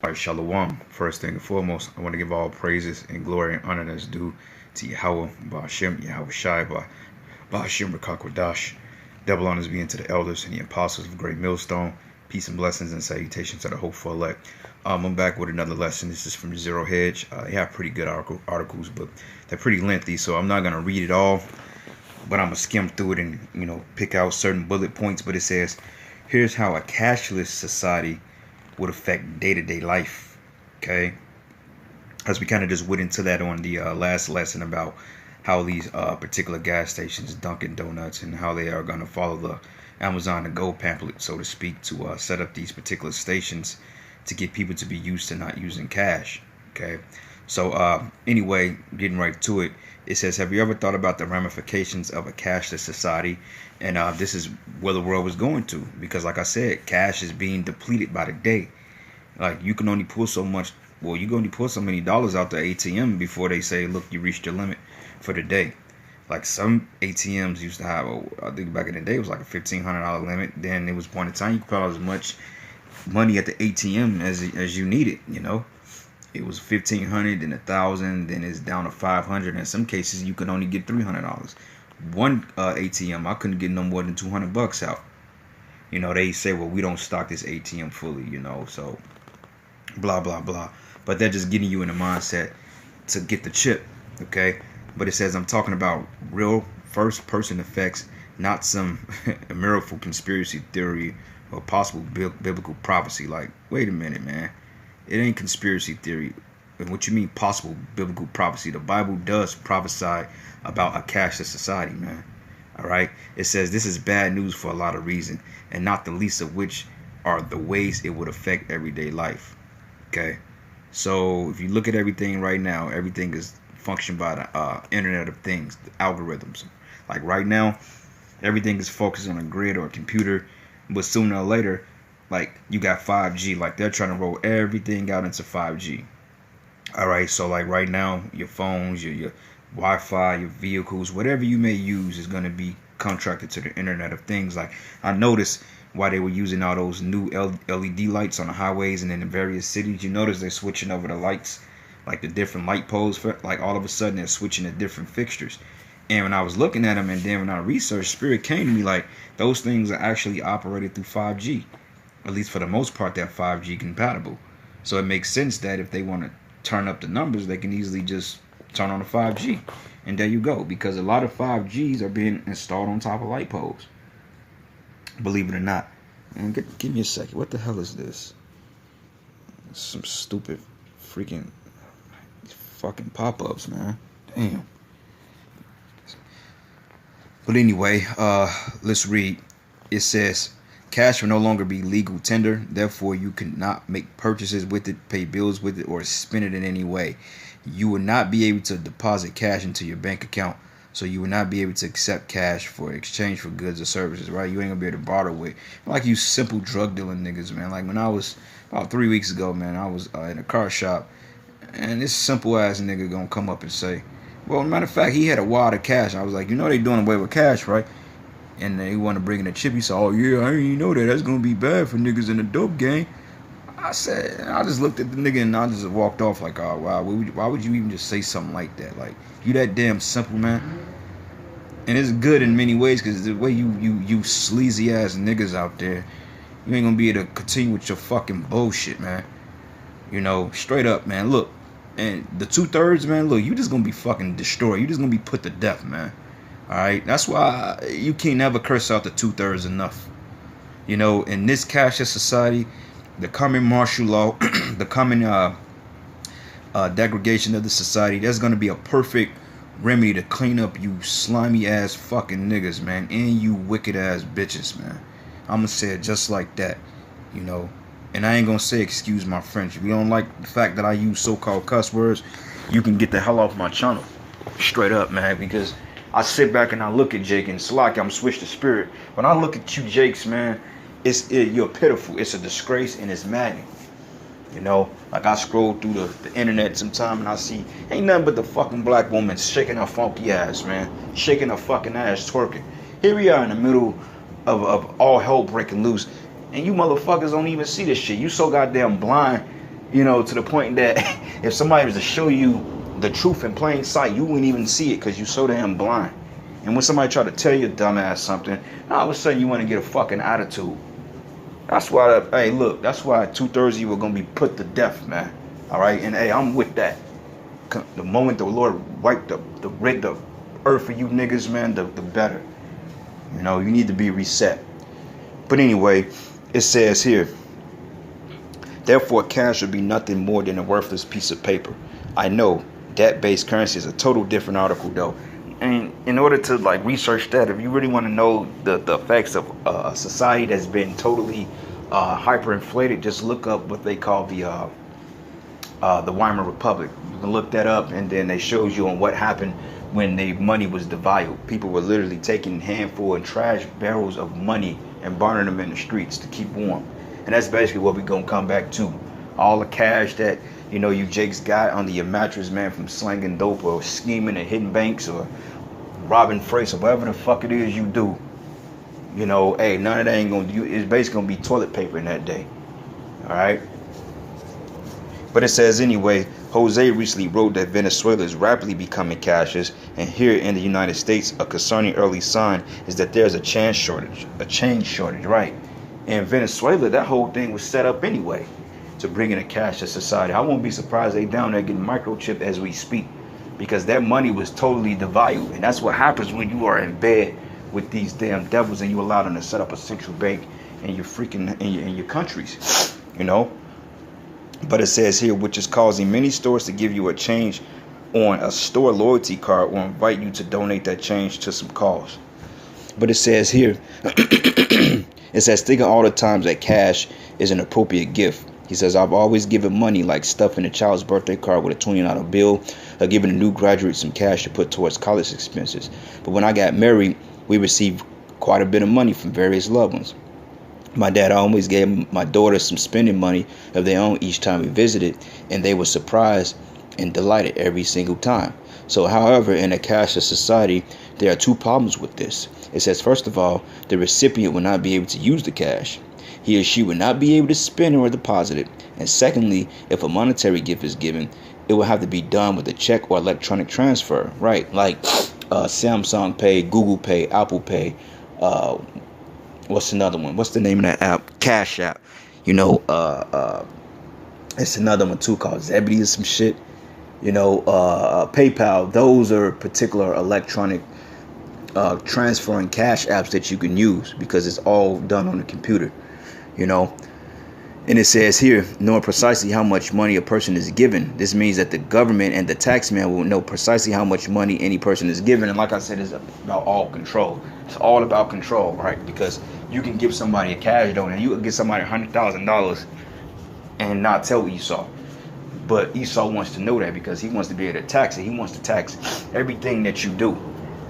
All right, Shalom. First thing and foremost, I want to give all praises and glory and honor that's due to Yahweh, Ba'ashem, Yahweh Shai, Ba'ashem, Rakakwadash. Double honors being to the elders and the apostles of Great Millstone. Peace and blessings and salutations to the hopeful elect. I'm back with another lesson. This is from Zero Hedge. They have pretty good articles, but they're pretty lengthy, so I'm not going to read it all. But I'm going to skim through it and, pick out certain bullet points. But it says, here's how a cashless society would affect day-to-day life. Okay, as we kind of just went into that on the last lesson about how these particular gas stations, Dunkin' Donuts, and how they are going to follow the Amazon to go pamphlet, so to speak, to set up these particular stations to get people to be used to not using cash. Okay, so anyway, getting right to it, it says, have you ever thought about the ramifications of a cashless society? And this is where the world was going to, because like I said, cash is being depleted by the day. Like, you can only pull so much, well, you can only pull so many dollars out the ATM before they say, look, you reached your limit for the day. Like, some ATMs used to have, I think back in the day, it was like a $1,500 limit. Then there was a point in time you could pull as much money at the ATM as you needed, It was $1,500, then $1,000, then it's down to $500. In some cases, you could only get $300. One ATM, I couldn't get no more than $200 out. They say, well, we don't stock this ATM fully, so blah, blah, blah. But they're just getting you in the mindset to get the chip, okay? But it says I'm talking about real first-person effects, not some miracle conspiracy theory or possible biblical prophecy. Like, wait a minute, man. It ain't conspiracy theory. And what you mean possible biblical prophecy? The Bible does prophesy about a cashless society, man. All right? It says this is bad news for a lot of reasons, and not the least of which are the ways it would affect everyday life. Okay? So if you look at everything right now, everything is functioned by the Internet of Things, the algorithms. Like right now, everything is focused on a grid or a computer, but sooner or later, like, you got 5G. Like, they're trying to roll everything out into 5G. All right, so like right now, your phones, your Wi-Fi, your vehicles, whatever you may use is going to be contracted to the Internet of Things. Like, I noticed why they were using all those new LED lights on the highways and in the various cities. You notice they're switching over the lights, like the different light poles. Like, all of a sudden, they're switching to different fixtures. And when I was looking at them, and then when I researched, Spirit came to me like, those things are actually operated through 5G. At least for the most part, they're 5G compatible. So it makes sense that if they want to turn up the numbers, they can easily just turn on the 5G. And there you go. Because a lot of 5Gs are being installed on top of light poles. Believe it or not. And give me a second. What the hell is this? Some stupid fucking pop-ups, man. Damn. But anyway, let's read. It says, cash will no longer be legal tender. Therefore, you cannot make purchases with it, pay bills with it, or spend it in any way. You will not be able to deposit cash into your bank account. So you will not be able to accept cash for exchange for goods or services, right? You ain't gonna be able to barter with. Like you simple drug dealing niggas, man. Like when I was about 3 weeks ago, man, I was in a car shop, and this simple ass nigga gonna come up and say, well, matter of fact, he had a wad of cash. I was like, they doing away with cash, right? And they want to bring in a chip. He said, oh, yeah, I didn't even know that. That's going to be bad for niggas in the dope gang. I just looked at the nigga and I just walked off like, oh, wow, why would you even just say something like that? Like, you that damn simple, man. And it's good in many ways because the way you sleazy ass niggas out there, you ain't going to be able to continue with your fucking bullshit, man. Straight up, man. Look, and the 2/3, man, look, you just going to be fucking destroyed. You just going to be put to death, man. Alright, that's why you can't never curse out the 2/3 enough. In this cashless society, the coming martial law, the coming degradation of the society, there's going to be a perfect remedy to clean up you slimy ass fucking niggas, man, and you wicked ass bitches, man. I'm going to say it just like that, And I ain't going to say excuse my French. If you don't like the fact that I use so-called cuss words, you can get the hell off my channel. Straight up, man, because I sit back and I look at Jake, and it's like I'm switched to spirit. When I look at you, Jakes, man, you're pitiful. It's a disgrace and it's maddening. Like I scroll through the internet sometime and I see ain't nothing but the fucking black woman shaking her funky ass, man, shaking her fucking ass, twerking. Here we are in the middle of all hell breaking loose, and you motherfuckers don't even see this shit. You so goddamn blind You know, to the point that if somebody was to show you the truth in plain sight, you wouldn't even see it because you're so damn blind. And when somebody try to tell you dumbass something, all of a sudden you want to get a fucking attitude. That's why, hey, look, that's why 2/3 of you are going to be put to death, man. All right? And, hey, I'm with that. The moment the Lord wiped the earth for you niggas, man, the better. You know, you need to be reset. But anyway, it says here, therefore, cash will be nothing more than a worthless piece of paper. I know debt-based currency is a total different article, though. And in order to like research that, if you really want to know the effects of a society that's been totally hyperinflated, just look up what they call the Weimar Republic. You can look that up, and then they shows you on what happened when the money was devalued. People were literally taking handful and trash barrels of money and burning them in the streets to keep warm. And that's basically what we're gonna come back to. All the cash that, you know, you Jakes got under your mattress, man, from slanging dope or scheming and hitting banks or robbing freights or whatever the fuck it is you do. You know, hey, none of that ain't gonna do. It's basically gonna be toilet paper in that day. All right. But it says anyway, Jose recently wrote that Venezuela is rapidly becoming cashless, and here in the United States, a concerning early sign is that there's a change shortage, right? In Venezuela, that whole thing was set up anyway to bring in a cashless society. I won't be surprised they down there getting microchipped as we speak, because that money was totally devalued. And that's what happens when you are in bed with these damn devils and you allow them to set up a central bank in your freaking in your countries, you know. But it says here, which is causing many stores to give you a change on a store loyalty card or invite you to donate that change to some cause. But it says here, it says, think of all the times that cash is an appropriate gift. He says, I've always given money, like stuffing a child's birthday card with a $20 bill, or giving a new graduate some cash to put towards college expenses. But when I got married, we received quite a bit of money from various loved ones. My dad always gave my daughters some spending money of their own each time we visited, and they were surprised and delighted every single time. So, however, in a cashless society, there are two problems with this. It says, first of all, the recipient will not be able to use the cash. He or she will not be able to spend or deposit it. And secondly, if a monetary gift is given, it will have to be done with a check or electronic transfer, right? Like Samsung Pay, Google Pay, Apple Pay, what's another one? What's the name of that app? Cash App. You know, it's another one too called Zebedee or some shit. You know, PayPal. Those are particular electronic transferring cash apps that you can use because it's all done on the computer. You know, and it says here, knowing precisely how much money a person is given. This means that the government and the taxman will know precisely how much money any person is given. And like I said, it's about all control. It's all about control, right? Because you can give somebody a cash donation. You can give somebody $100,000 and not tell Esau. But Esau wants to know that because he wants to be able to tax it. He wants to tax everything that you do.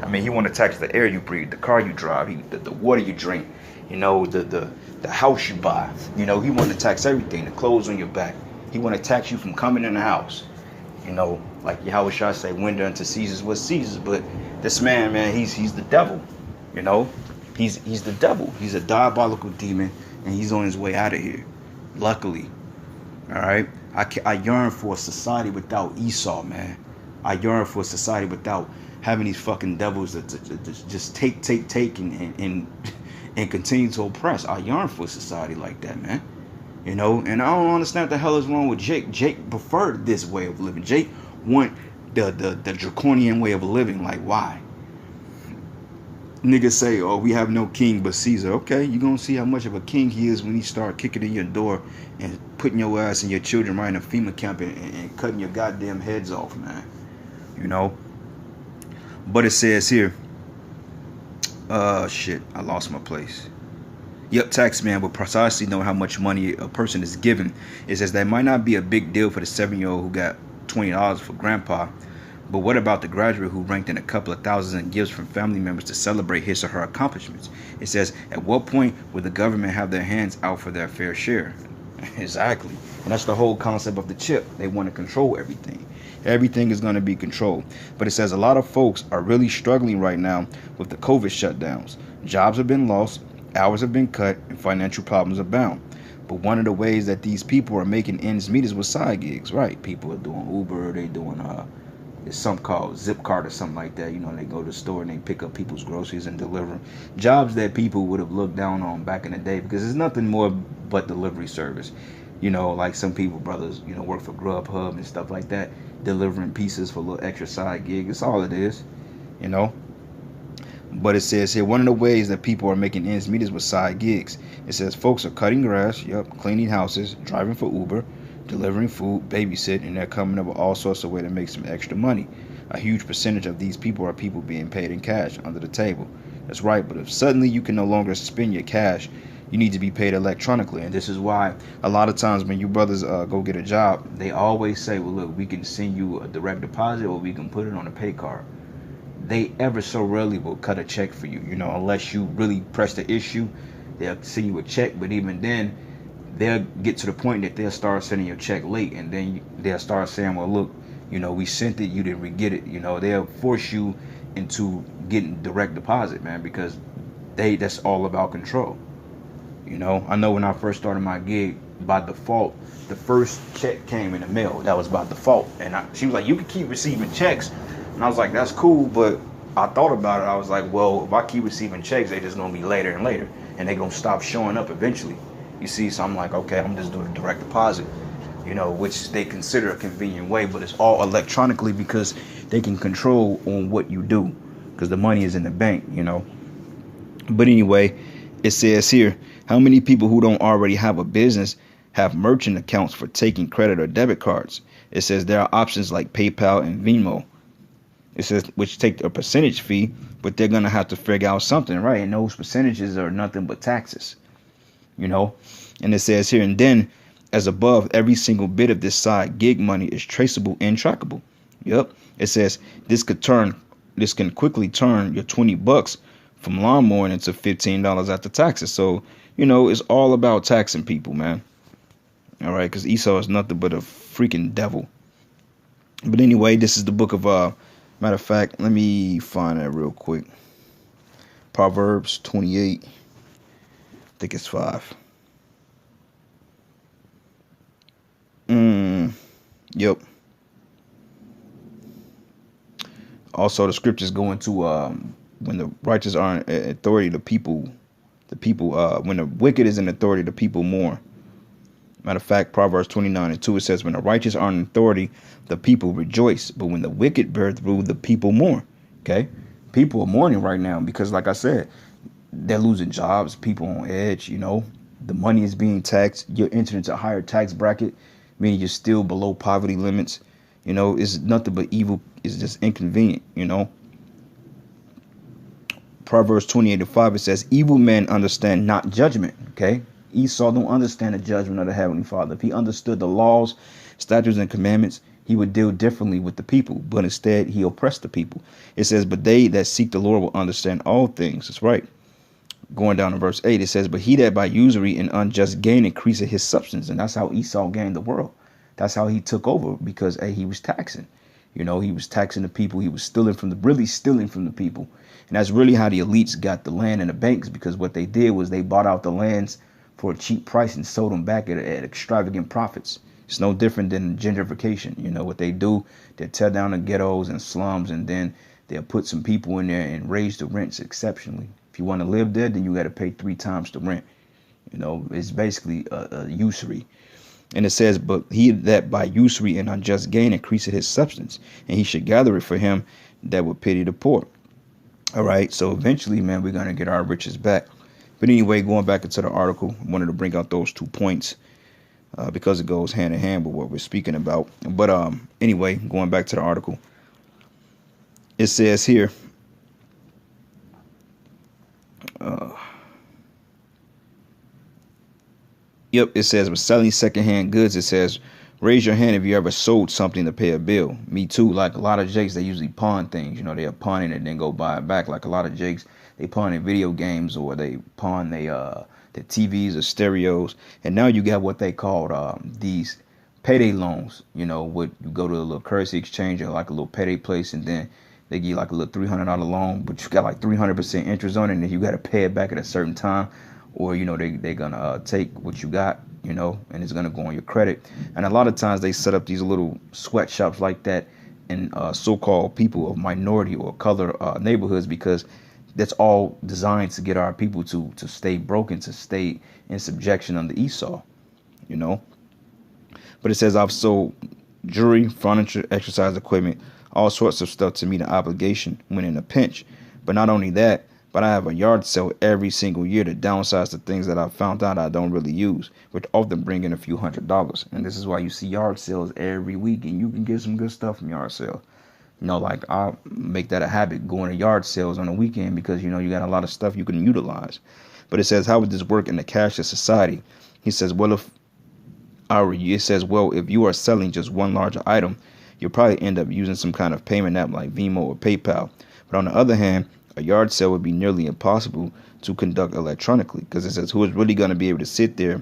I mean, he wants to tax the air you breathe, the car you drive, the water you drink, you know, the house you buy. You know, he wants to tax everything, the clothes on your back. He want to tax you from coming in the house. You know, like Yahweh Shah say, render unto Caesar's what's Caesar's. But this man, he's the devil. You know, he's the devil. He's a diabolical demon, and he's on his way out of here. Luckily, all right. I yearn for a society without Esau, man. I yearn for a society without having these fucking devils that just take and continue to oppress. I yearn for a society like that, man. You know, and I don't understand what the hell is wrong with Jake. Jake preferred this way of living. Jake want the draconian way of living. Like, why? Niggas say, oh, we have no king but Caesar. Okay, you're going to see how much of a king he is when he start kicking in your door and putting your ass and your children right in a FEMA camp and cutting your goddamn heads off, man. You know? But it says here, shit, I lost my place. Yep, taxman will precisely know how much money a person is given. It says that might not be a big deal for the 7-year-old who got $20 for grandpa. But what about the graduate who ranked in a couple of thousands in gifts from family members to celebrate his or her accomplishments? It says, at what point will the government have their hands out for their fair share? Exactly. And that's the whole concept of the chip. They want to control everything. Everything is going to be controlled. But it says a lot of folks are really struggling right now with the COVID shutdowns. Jobs have been lost, hours have been cut, and financial problems abound. But one of the ways that these people are making ends meet is with side gigs, right? People are doing Uber, they doing it's something called Zipcart or something like that. You know, they go to the store and they pick up people's groceries and deliver them. Jobs that people would have looked down on back in the day because it's nothing more but delivery service. You know, like some people, brothers, you know, work for Grubhub and stuff like that, delivering pieces for a little extra side gig. It's all it is, you know. But it says here, one of the ways that people are making ends meet is with side gigs. It says folks are cutting grass, cleaning houses, driving for Uber, delivering food, babysitting, and they're coming up with all sorts of ways to make some extra money. A huge percentage of these people are people being paid in cash under the table. That's right, but if suddenly you can no longer spend your cash, you need to be paid electronically. And this is why a lot of times when you brothers go get a job, they always say, well, look, we can send you a direct deposit or we can put it on a pay card. They ever so rarely will cut a check for you, you know, unless you really press the issue. They'll send you a check, but even then, they'll get to the point that they'll start sending your check late, and then they'll start saying, well, look, you know, we sent it, you didn't get it. You know, they'll force you into getting direct deposit, man, because that's all about control. You know, I know when I first started my gig, by default, the first check came in the mail. That was by default. And she was like, you can keep receiving checks. And I was like, that's cool, but I thought about it. I was like, well, if I keep receiving checks, they just gonna be later and later, and they gonna stop showing up eventually. You see, so I'm like, okay, I'm just doing a direct deposit, you know, which they consider a convenient way, but it's all electronically because they can control on what you do because the money is in the bank, you know. But anyway, it says here, how many people who don't already have a business have merchant accounts for taking credit or debit cards? It says there are options like PayPal and Venmo. It says which take a percentage fee, but they're gonna have to figure out something, right? And those percentages are nothing but taxes, you know. And it says here, and then as above, every single bit of this side gig money is traceable and trackable. Yep. It says this can quickly turn your $20 from lawn mowing into $15 after taxes. So, you know, it's all about taxing people, man. All right, because Esau is nothing but a freaking devil. But anyway, this is the book of matter of fact, let me find that real quick. Proverbs 28. I think it's 5. Yep. Also, the scriptures go into when the righteous are in authority, the people, when the wicked is in authority, the people mourn. Matter of fact, Proverbs 29:2, it says, when the righteous are in authority, the people rejoice. But when the wicked bear rule, the people mourn. Okay? People are mourning right now because, like I said, they're losing jobs, people on edge, you know. The money is being taxed. You're entering into a higher tax bracket, meaning you're still below poverty limits. You know, it's nothing but evil. It's just inconvenient, you know. Proverbs 28:5, it says, evil men understand not judgment. Okay? Esau don't understand the judgment of the Heavenly Father. If he understood the laws, statutes, and commandments, he would deal differently with the people. But instead, he oppressed the people. It says, but they that seek the Lord will understand all things. That's right. Going down to verse 8, it says, but he that by usury and unjust gain increaseth his substance. And that's how Esau gained the world. That's how he took over, because he was taxing. You know, he was taxing the people. He was stealing from the people. And that's really how the elites got the land and the banks, because what they did was they bought out the lands for a cheap price and sold them back at extravagant profits. It's no different than gentrification. You know what they do? They tear down the ghettos and slums, and then they'll put some people in there and raise the rents exceptionally. If you want to live there, then you got to pay 3 times the rent. You know, it's basically a usury. And it says, but he that by usury and unjust gain increaseth his substance, and he should gather it for him that would pity the poor. All right, so eventually, man, we're going to get our riches back. But anyway, going back into the article, I wanted to bring out those 2 points because it goes hand in hand with what we're speaking about. But anyway, going back to the article, it says here, it says, with selling secondhand goods, it says, raise your hand if you ever sold something to pay a bill. Me too. Like a lot of jakes, they usually pawn things. You know, they're pawning it and then go buy it back. Like a lot of jakes, they pawn in video games, or they pawn their TVs or stereos. And now you got what they call these payday loans. You know, what you go to a little currency exchange or like a little payday place, and then they give you like a little $300 loan, but you got like 300% interest on it, and then you got to pay it back at a certain time, or you know they're gonna take what you got and it's going to go on your credit. And a lot of times they set up these little sweatshops like that in so-called people of minority or color neighborhoods, because that's all designed to get our people to stay broken, to stay in subjection under Esau, you know. But it says, I've sold jewelry, furniture, exercise equipment, all sorts of stuff to meet an obligation when in a pinch. But not only that, but I have a yard sale every single year to downsize the things that I found out I don't really use, which often bring in a few $100s. And this is why you see yard sales every week, and you can get some good stuff from yard sales. Like I make that a habit, going to yard sales on the weekend, because you got a lot of stuff you can utilize. But it says, how would this work in the cashless society? He says, well, if you are selling just one larger item, you'll probably end up using some kind of payment app like Venmo or PayPal. But on the other hand, a yard sale would be nearly impossible to conduct electronically, because it says, who is really going to be able to sit there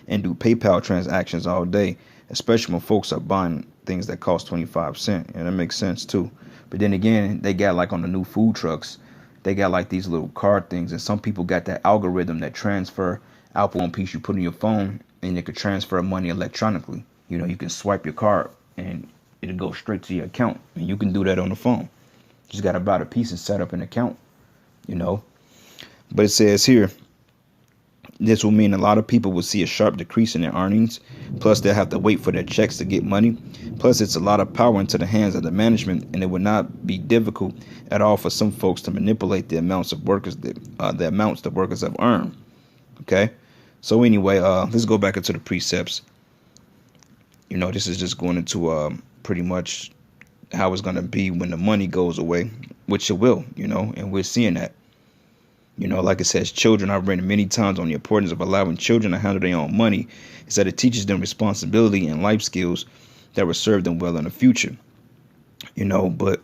and do PayPal transactions all day, especially when folks are buying things that cost 25 cents. And that makes sense too. But then again, they got like on the new food trucks, they got like these little card things, and some people got that algorithm that transfer out one piece you put in your phone, and it could transfer money electronically. You can swipe your card and it'll go straight to your account, and you can do that on the phone. Just got to buy a piece and set up an account, But it says here, this will mean a lot of people will see a sharp decrease in their earnings. Plus, they'll have to wait for their checks to get money. Plus, it's a lot of power into the hands of the management, and it would not be difficult at all for some folks to manipulate the amounts of workers the amounts the workers have earned. Okay, so anyway, let's go back into the precepts. This is just going into pretty much how it's going to be when the money goes away, which it will, and we're seeing that. Like it says, children, I've written many times on the importance of allowing children to handle their own money. It's that it teaches them responsibility and life skills that will serve them well in the future. But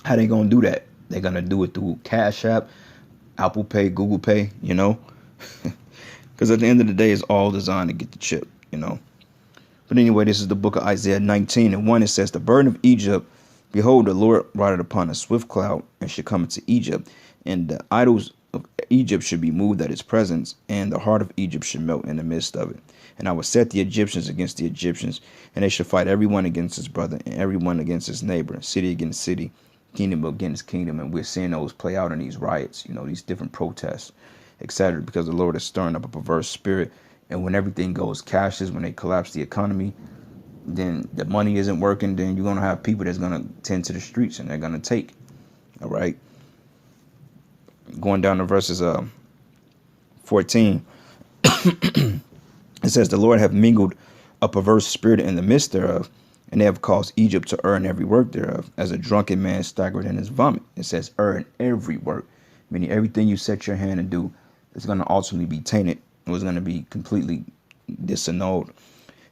how they going to do that? They're going to do it through Cash App, Apple Pay, Google Pay, because at the end of the day, it's all designed to get the chip, But anyway, this is the book of Isaiah 19:1. It says, the burden of Egypt, behold, the Lord rideth upon a swift cloud, and should come into Egypt, and the idols of Egypt should be moved at his presence, and the heart of Egypt should melt in the midst of it. And I will set the Egyptians against the Egyptians, and they shall fight everyone against his brother, and everyone against his neighbor, city against city, kingdom against kingdom. And we're seeing those play out in these riots, these different protests, etc., because the Lord is stirring up a perverse spirit. And when everything goes cashless, when they collapse the economy, then the money isn't working, then you're going to have people that's going to tend to the streets, and they're going to take. All right. Going down to verses 14. It says, the Lord have mingled a perverse spirit in the midst thereof, and they have caused Egypt to earn every work thereof, as a drunken man staggered in his vomit. It says earn every work, meaning everything you set your hand to do is going to ultimately be tainted. It was going to be completely disannulled.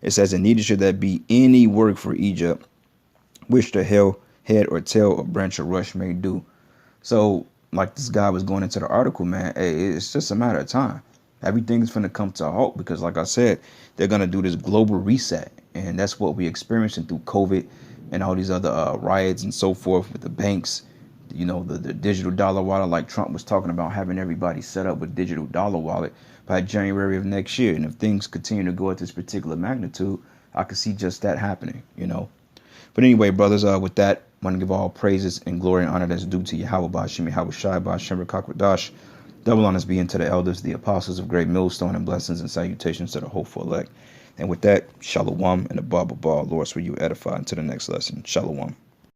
It says, and neither should there be any work for Egypt, which the hell, head or tail or branch or rush may do. So, like this guy was going into the article, man, it's just a matter of time. Everything's going to come to a halt, because like I said, they're going to do this global reset. And that's what we're experiencing through COVID and all these other riots and so forth with the banks. The digital dollar wallet, like Trump was talking about, having everybody set up with digital dollar wallet by January of next year. And if things continue to go at this particular magnitude, I could see just that happening, But anyway, brothers, with that, I want to give all praises and glory and honor that's due to Yahweh Ba'Shem, Yahweh Shai, Ba'Shem Rakakwadash. Double honors being to the elders, the apostles of great millstone, and blessings and salutations to the hopeful elect. And with that, shalom and the Baba Ba, Lord, so you edify into the next lesson. Shalom.